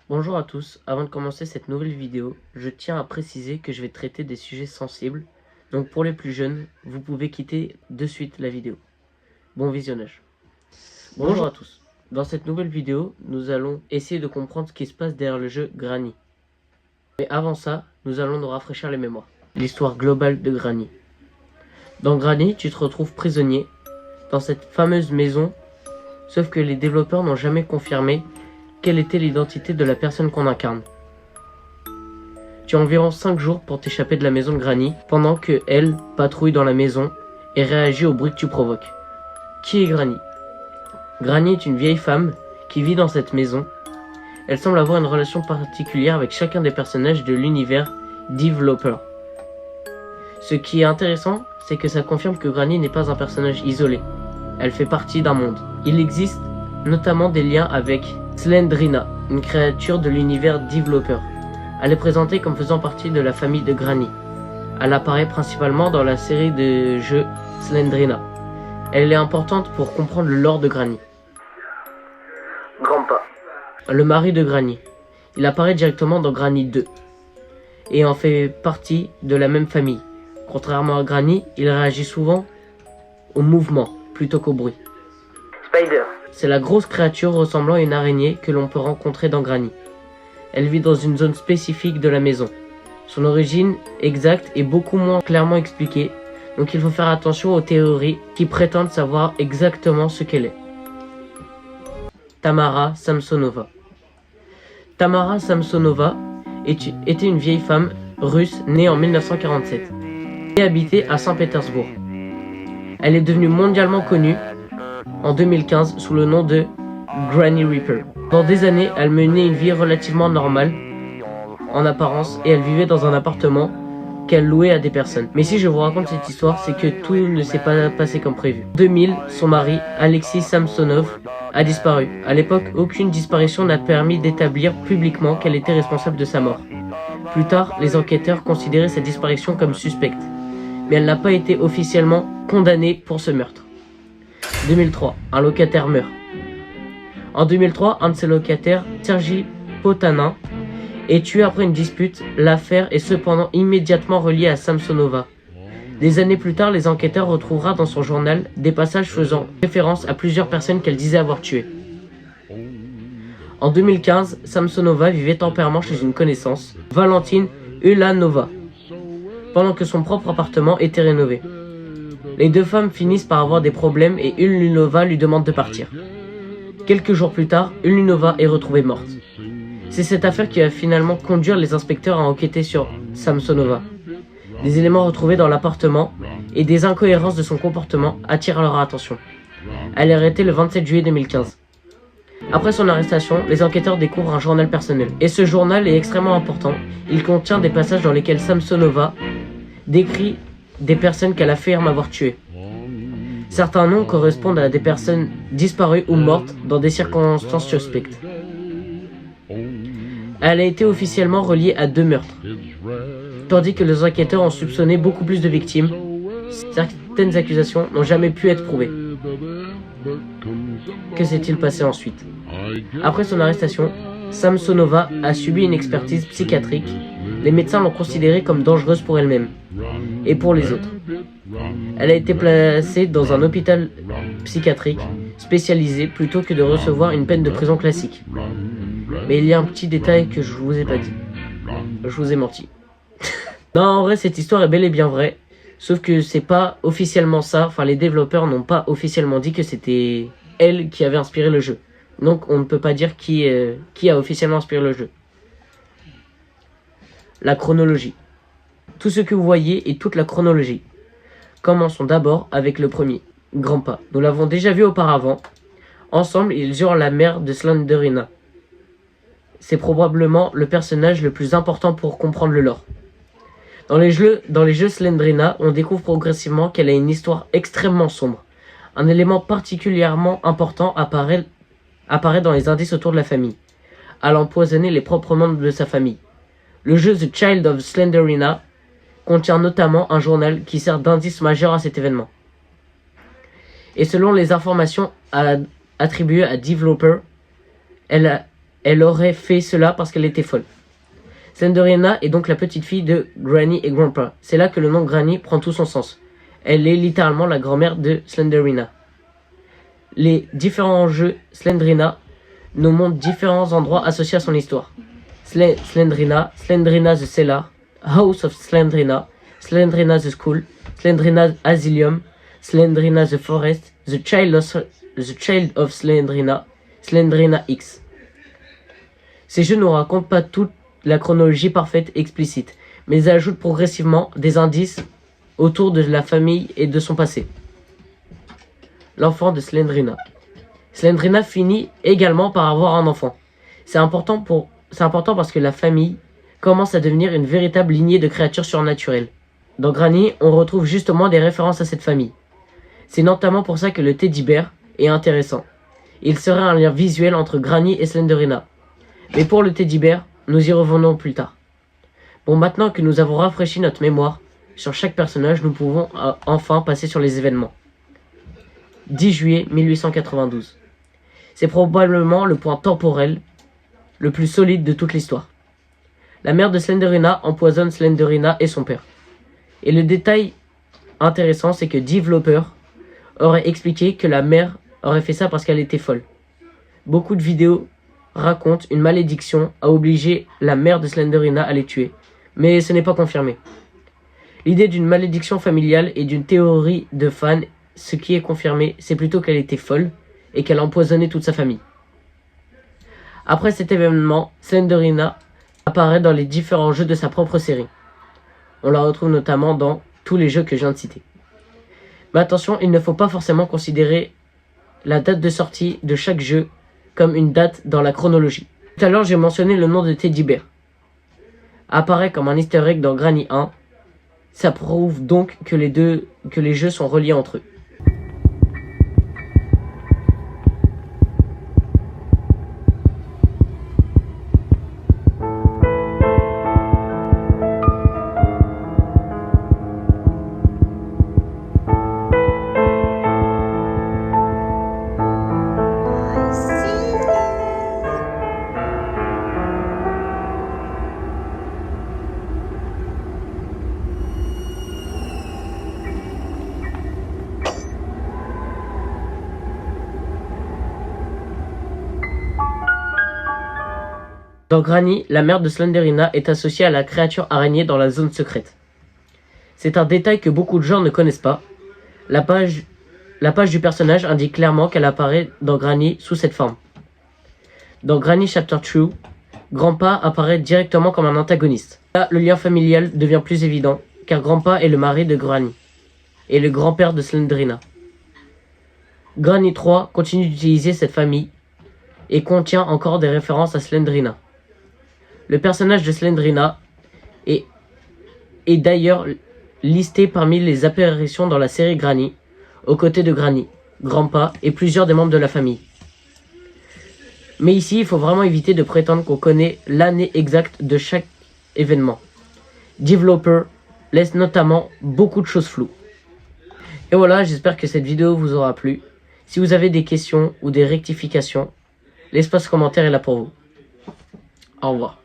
Bonjour à tous, avant de commencer cette nouvelle vidéo, je tiens à préciser que je vais traiter des sujets sensibles, donc pour les plus jeunes, vous pouvez quitter de suite la vidéo. Bon visionnage. Bonjour à tous, dans cette nouvelle vidéo, nous allons essayer de comprendre ce qui se passe derrière le jeu Granny. Mais avant ça, nous allons nous rafraîchir les mémoires. L'histoire globale de Granny. Dans Granny, tu te retrouves prisonnier dans cette fameuse maison, sauf que les développeurs n'ont jamais confirmé quelle était l'identité de la personne qu'on incarne. Tu as environ 5 jours pour t'échapper de la maison de Granny, pendant que elle patrouille dans la maison et réagit au bruit que tu provoques. Qui est Granny? Granny est une vieille femme qui vit dans cette maison. Elle semble avoir une relation particulière avec chacun des personnages de l'univers Developer. Ce qui est intéressant, c'est que ça confirme que Granny n'est pas un personnage isolé. Elle fait partie d'un monde. Il existe notamment des liens avec Slendrina, une créature de l'univers Developer. Elle est présentée comme faisant partie de la famille de Granny. Elle apparaît principalement dans la série de jeux Slendrina. Elle est importante pour comprendre le lore de Granny. Grandpa, le mari de Granny. Il apparaît directement dans Granny 2 et en fait partie de la même famille. Contrairement à Granny, il réagit souvent au mouvement plutôt qu'au bruit. Spider. C'est la grosse créature ressemblant à une araignée que l'on peut rencontrer dans Granny. Elle vit dans une zone spécifique de la maison. Son origine exacte est beaucoup moins clairement expliquée, donc il faut faire attention aux théories qui prétendent savoir exactement ce qu'elle est. Tamara Samsonova. Tamara Samsonova était une vieille femme russe née en 1947 et habitait à Saint-Pétersbourg. Elle est devenue mondialement connue en 2015 sous le nom de Granny Reaper. Pendant des années, elle menait une vie relativement normale en apparence et elle vivait dans un appartement qu'elle louait à des personnes. Mais si je vous raconte cette histoire, c'est que tout ne s'est pas passé comme prévu. En 2000, son mari, Alexis Samsonov, a disparu. À l'époque, aucune disparition n'a permis d'établir publiquement qu'elle était responsable de sa mort. Plus tard, les enquêteurs considéraient sa disparition comme suspecte, mais elle n'a pas été officiellement condamnée pour ce meurtre. 2003, un locataire meurt. En 2003, un de ses locataires, Sergi Potanin, est tué après une dispute. L'affaire est cependant immédiatement reliée à Samsonova. Des années plus tard, les enquêteurs retrouvera dans son journal des passages faisant référence à plusieurs personnes qu'elle disait avoir tuées. En 2015, Samsonova vivait temporairement chez une connaissance, Valentine Ulanova, pendant que son propre appartement était rénové. Les deux femmes finissent par avoir des problèmes et Ulanova lui demande de partir. Quelques jours plus tard, Ulanova est retrouvée morte. C'est cette affaire qui va finalement conduire les inspecteurs à enquêter sur Samsonova. Des éléments retrouvés dans l'appartement et des incohérences de son comportement attirent leur attention. Elle est arrêtée le 27 juillet 2015. Après son arrestation, les enquêteurs découvrent un journal personnel. Et ce journal est extrêmement important. Il contient des passages dans lesquels Samsonova décrit des personnes qu'elle affirme avoir tuées. Certains noms correspondent à des personnes disparues ou mortes dans des circonstances suspectes. Elle a été officiellement reliée à 2 meurtres, tandis que les enquêteurs ont soupçonné beaucoup plus de victimes. Certaines accusations n'ont jamais pu être prouvées. Que s'est-il passé ensuite? Après son arrestation, Samsonova a subi une expertise psychiatrique. Les médecins l'ont considérée comme dangereuse pour elle-même et pour les autres. Elle a été placée dans un hôpital psychiatrique spécialisé plutôt que de recevoir une peine de prison classique. Mais il y a un petit détail que je vous ai pas dit. Je vous ai menti. Non, en vrai, cette histoire est bel et bien vraie. Sauf que c'est pas officiellement ça. Enfin, les développeurs n'ont pas officiellement dit que c'était elle qui avait inspiré le jeu. Donc, on ne peut pas dire qui a officiellement inspiré le jeu. La chronologie. Tout ce que vous voyez est toute la chronologie. Commençons d'abord avec le premier, Grandpa. Nous l'avons déjà vu auparavant. Ensemble, ils eurent la mère de Slendrina. C'est probablement le personnage le plus important pour comprendre le lore. Dans les jeux Slendrina, on découvre progressivement qu'elle a une histoire extrêmement sombre. Un élément particulièrement important apparaît dans les indices autour de la famille. Elle a empoisonné les propres membres de sa famille. Le jeu The Child of Slendrina contient notamment un journal qui sert d'indice majeur à cet événement. Et selon les informations attribuées à Developer, elle elle aurait fait cela parce qu'elle était folle. Slendrina est donc la petite fille de Granny et Grandpa. C'est là que le nom Granny prend tout son sens. Elle est littéralement la grand-mère de Slendrina. Les différents jeux Slendrina nous montrent différents endroits associés à son histoire. Slendrina, Slendrina the Cellar, House of Slendrina, Slendrina the School, Slendrina Asylum, Slendrina the Forest, the Child of Slendrina, Slendrina X. Ces jeux ne nous racontent pas toute la chronologie parfaite et explicite, mais ils ajoutent progressivement des indices autour de la famille et de son passé. L'enfant de Slendrina. Slendrina finit également par avoir un enfant. C'est important parce que la famille commence à devenir une véritable lignée de créatures surnaturelles. Dans Granny, on retrouve justement des références à cette famille. C'est notamment pour ça que le teddy bear est intéressant. Il serait un lien visuel entre Granny et Slendrina. Mais pour le teddy bear, nous y revenons plus tard. Bon, maintenant que nous avons rafraîchi notre mémoire sur chaque personnage, nous pouvons enfin passer sur les événements. 10 juillet 1892. C'est probablement le point temporel le plus solide de toute l'histoire. La mère de Slendrina empoisonne Slendrina et son père. Et le détail intéressant, c'est que Dave Loper aurait expliqué que la mère aurait fait ça parce qu'elle était folle. Beaucoup de vidéos racontent une malédiction a obligé la mère de Slendrina à les tuer, mais ce n'est pas confirmé. L'idée d'une malédiction familiale et d'une théorie de fans, ce qui est confirmé, c'est plutôt qu'elle était folle et qu'elle a empoisonné toute sa famille. Après cet événement, Slendrina apparaît dans les différents jeux de sa propre série. On la retrouve notamment dans tous les jeux que je viens de citer. Mais attention, il ne faut pas forcément considérer la date de sortie de chaque jeu comme une date dans la chronologie. Tout à l'heure, j'ai mentionné le nom de Teddy Bear. Apparaît comme un easter egg dans Granny 1. Ça prouve donc que les jeux sont reliés entre eux. Dans Granny, la mère de Slendrina est associée à la créature araignée dans la zone secrète. C'est un détail que beaucoup de gens ne connaissent pas. La page du personnage indique clairement qu'elle apparaît dans Granny sous cette forme. Dans Granny Chapter 2, Grandpa apparaît directement comme un antagoniste. Là, le lien familial devient plus évident, car Grandpa est le mari de Granny et le grand-père de Slendrina. Granny 3 continue d'utiliser cette famille et contient encore des références à Slendrina. Le personnage de Slendrina est d'ailleurs listé parmi les apparitions dans la série Granny, aux côtés de Granny, Grandpa et plusieurs des membres de la famille. Mais ici, il faut vraiment éviter de prétendre qu'on connaît l'année exacte de chaque événement. Dave Loper laisse notamment beaucoup de choses floues. Et voilà, j'espère que cette vidéo vous aura plu. Si vous avez des questions ou des rectifications, l'espace commentaire est là pour vous. Au revoir.